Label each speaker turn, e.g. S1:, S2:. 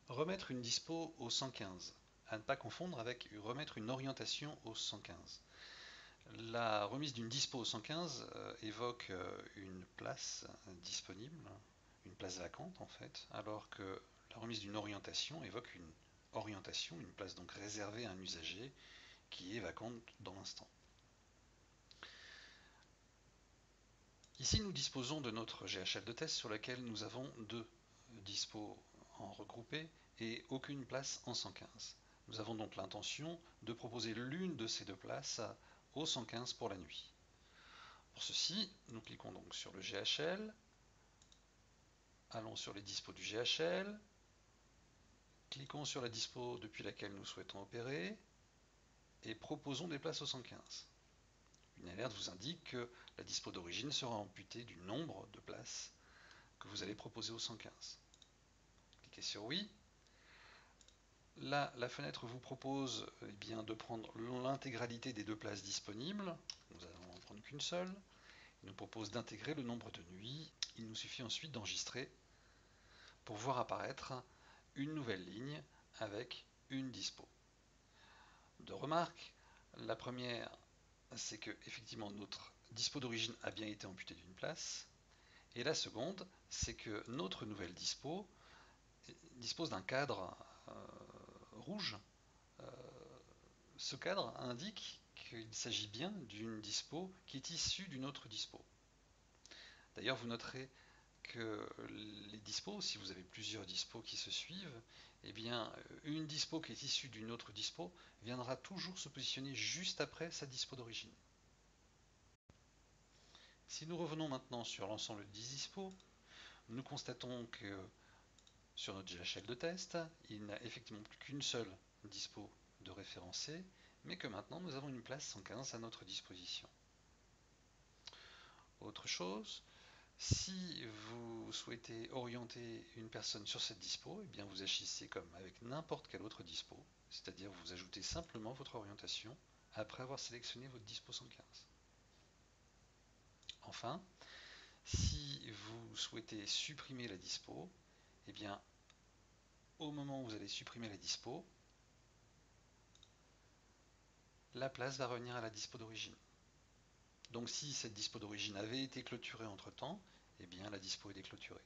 S1: Remettre une dispo au 115, à ne pas confondre avec remettre une orientation au 115. La remise d'une dispo au 115 évoque une place disponible, une place vacante en fait, alors que la remise d'une orientation évoque une orientation, une place donc réservée à un usager qui est vacante dans l'instant. Ici, nous disposons de notre GHL de test sur lequel nous avons deux dispos en regroupé et aucune place en 115. Nous avons donc l'intention de proposer l'une de ces deux places au 115 pour la nuit. Pour ceci, nous cliquons donc sur le GHL, allons sur les dispos du GHL, cliquons sur la dispo depuis laquelle nous souhaitons opérer et proposons des places au 115. Une alerte vous indique que la dispo d'origine sera amputée du nombre de places que vous allez proposer au 115. Cliquez sur oui. Là, la fenêtre vous propose de prendre l'intégralité des deux places disponibles. Nous allons en prendre qu'une seule. Il nous propose d'intégrer le nombre de nuits. Il nous suffit ensuite d'enregistrer pour voir apparaître une nouvelle ligne avec une dispo. Deux remarques. La première, c'est que effectivement notre dispo d'origine a bien été amputée d'une place. Et la seconde, c'est que notre nouvelle dispo dispose d'un cadre rouge. Ce cadre indique qu'il s'agit bien d'une dispo qui est issue d'une autre dispo. D'ailleurs, vous noterez que les dispos, si vous avez plusieurs dispos qui se suivent, eh bien, une dispo qui est issue d'une autre dispo viendra toujours se positionner juste après sa dispo d'origine. Si nous revenons maintenant sur l'ensemble des dispos, nous constatons que sur notre GHL de test, il n'a effectivement plus qu'une seule dispo de référencée, mais que maintenant nous avons une place 115 à notre disposition. Autre chose, si vous souhaitez orienter une personne sur cette dispo, eh bien vous agissez comme avec n'importe quelle autre dispo, c'est-à-dire vous ajoutez simplement votre orientation après avoir sélectionné votre dispo 115. Enfin, si vous souhaitez supprimer la dispo, eh bien au moment où vous allez supprimer la dispo, la place va revenir à la dispo d'origine. Donc si cette dispo d'origine avait été clôturée entre temps, eh bien la dispo est déclôturée.